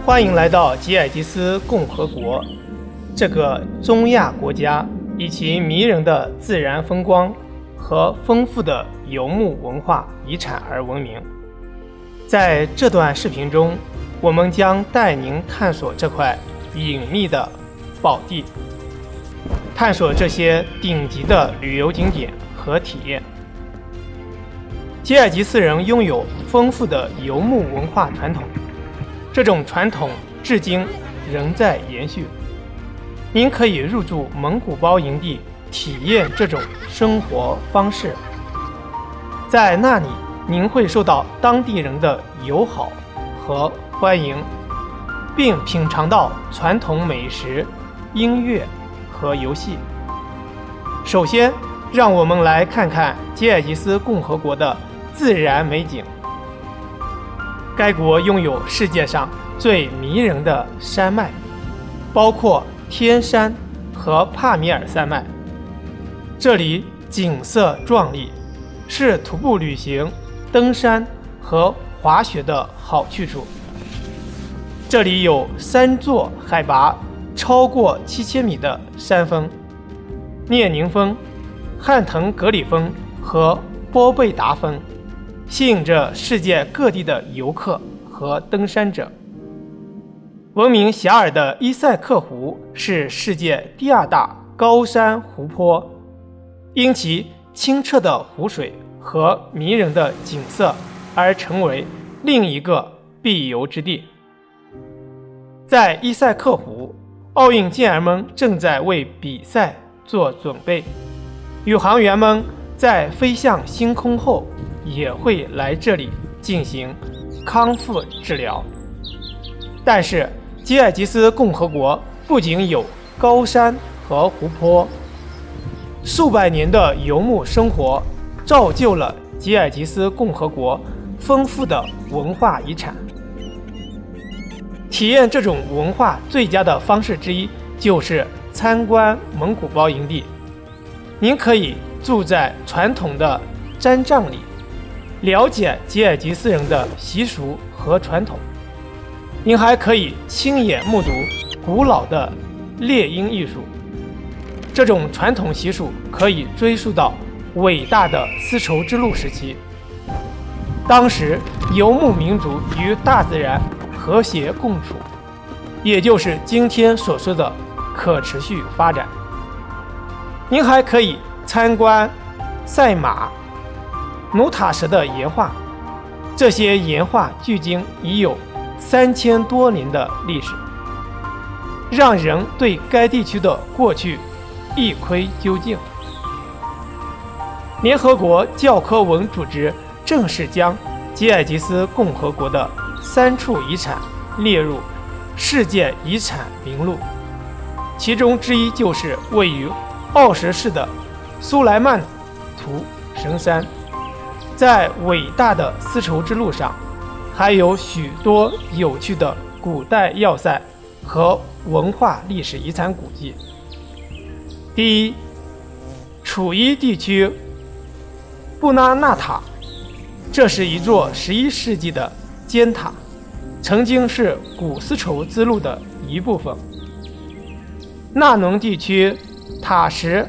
欢迎来到吉尔吉斯共和国。这个中亚国家以其迷人的自然风光和丰富的游牧文化遗产而闻名。在这段视频中，我们将带您探索这块隐秘的宝地，探索这些顶级的旅游景点和体验。吉尔吉斯人拥有丰富的游牧文化传统，这种传统至今仍在延续。您可以入住蒙古包营地，体验这种生活方式。在那里，您会受到当地人的友好和欢迎，并品尝到传统美食、音乐和游戏。首先，让我们来看看吉尔吉斯共和国的自然美景。该国拥有世界上最迷人的山脉，包括天山和帕米尔山脉。这里景色壮丽，是徒步旅行、登山和滑雪的好去处。这里有3座海拔超过7000米的山峰：列宁峰、汉腾格里峰和波贝达峰，吸引着世界各地的游客和登山者。闻名遐迩的伊塞克湖是世界第2大高山湖泊，因其清澈的湖水和迷人的景色而成为另一个必游之地。在伊塞克湖，奥运健儿们正在为比赛做准备，宇航员们在飞向星空后也会来这里进行康复治疗。但是吉尔吉斯共和国不仅有高山和湖泊，数百年的游牧生活造就了吉尔吉斯共和国丰富的文化遗产。体验这种文化最佳的方式之一就是参观蒙古包营地。您可以住在传统的毡帐里，了解吉尔吉斯人的习俗和传统。您还可以亲眼目睹古老的猎鹰艺术。这种传统习俗可以追溯到伟大的丝绸之路时期，当时游牧民族与大自然和谐共处，也就是今天所说的可持续发展。您还可以参观赛马、努塔什的岩画，这些岩画距今已有3000多年的历史，让人对该地区的过去一窥究竟。联合国教科文组织正式将吉尔吉斯共和国的3处遗产列入世界遗产名录，其中之一就是位于奥什市的苏莱曼图神山。在伟大的丝绸之路上，还有许多有趣的古代要塞和文化历史遗产古迹。第一，楚伊地区布拉纳塔，这是一座11世纪的尖塔，曾经是古丝绸之路的一部分。纳农地区塔什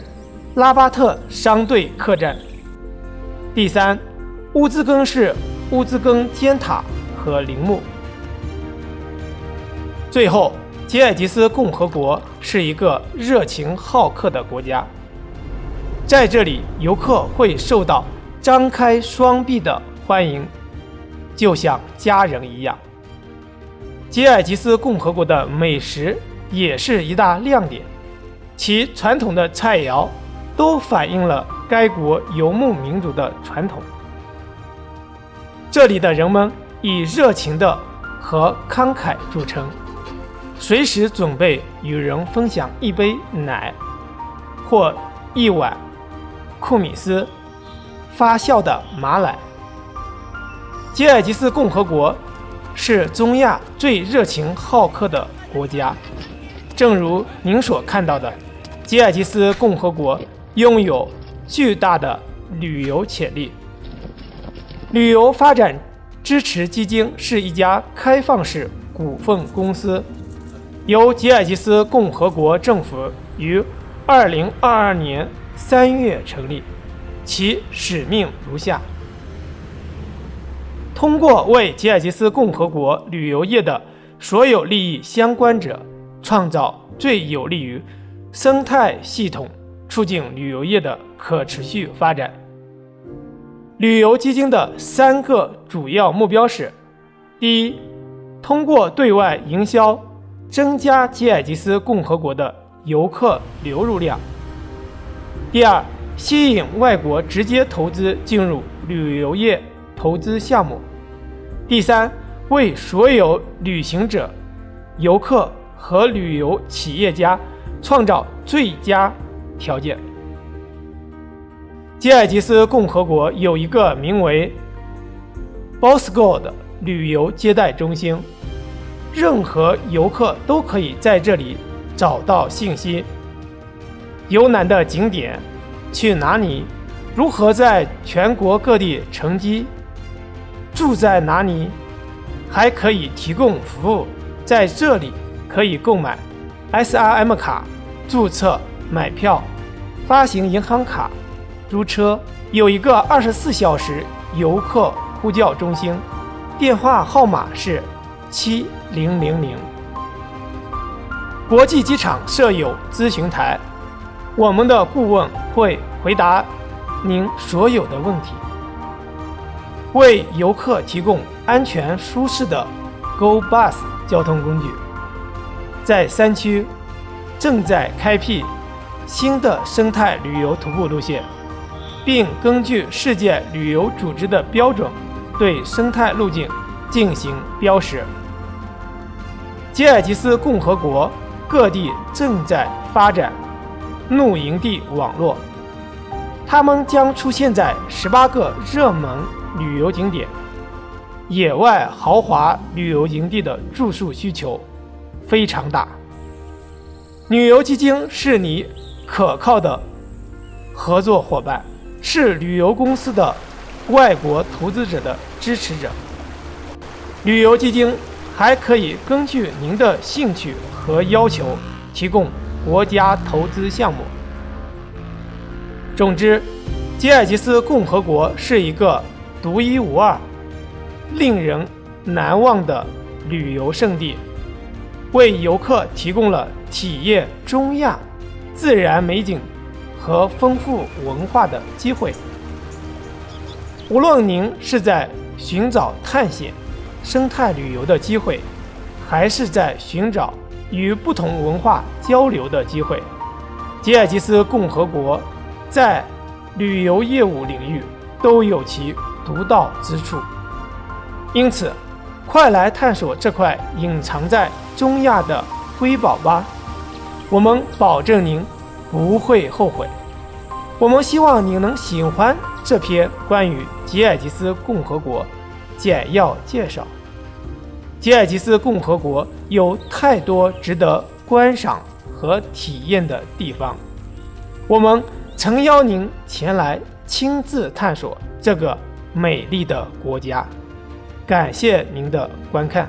拉巴特商队客栈。第三，乌兹根市乌兹根尖塔和陵墓。最后，吉尔吉斯共和国是一个热情好客的国家，在这里游客会受到张开双臂的欢迎，就像家人一样。吉尔吉斯共和国的美食也是一大亮点，其传统的菜肴都反映了该国游牧民族的传统。这里的人们以热情的和慷慨著称，随时准备与人分享一杯奶或一碗库米斯发酵的马奶。吉尔吉斯共和国是中亚最热情好客的国家，正如您所看到的，吉尔吉斯共和国拥有巨大的旅游潜力。旅游发展支持基金是一家开放式股份公司，由吉尔吉斯共和国政府于2022年3月成立，其使命如下：通过为吉尔吉斯共和国旅游业的所有利益相关者创造最有利于生态系统，促进旅游业的可持续发展。旅游基金的3个主要目标是：第一，通过对外营销增加吉尔吉斯共和国的游客流入量；第二，吸引外国直接投资进入旅游业投资项目；第三，为所有旅行者、游客和旅游企业家创造最佳条件。吉尔吉斯共和国有一个名为 Bosco 的旅游接待中心，任何游客都可以在这里找到信息：游览的景点、去哪里、如何在全国各地乘机、住在哪里，还可以提供服务。在这里可以购买 SRM 卡、注册、买票、发行银行卡、租车，有一个24小时游客呼叫中心，电话号码是7000。国际机场设有咨询台，我们的顾问会回答您所有的问题。为游客提供安全舒适的 Go Bus 交通工具，在山区正在开辟新的生态旅游徒步路线，并根据世界旅游组织的标准对生态路径进行标识。吉尔吉斯共和国各地正在发展露营地网络，它们将出现在18个热门旅游景点。野外豪华旅游营地的住宿需求非常大，旅游基金是你可靠的合作伙伴，是旅游公司的外国投资者的支持者。旅游基金还可以根据您的兴趣和要求提供国家投资项目。总之，吉尔吉斯共和国是一个独一无二、令人难忘的旅游胜地，为游客提供了体验中亚自然美景和丰富文化的机会。无论您是在寻找探险、生态旅游的机会，还是在寻找与不同文化交流的机会，吉尔吉斯共和国在旅游业务领域都有其独到之处。因此，快来探索这块隐藏在中亚的瑰宝吧！我们保证您不会后悔。我们希望你能喜欢这篇关于吉尔吉斯共和国简要介绍。吉尔吉斯共和国有太多值得观赏和体验的地方，我们诚邀您前来亲自探索这个美丽的国家。感谢您的观看。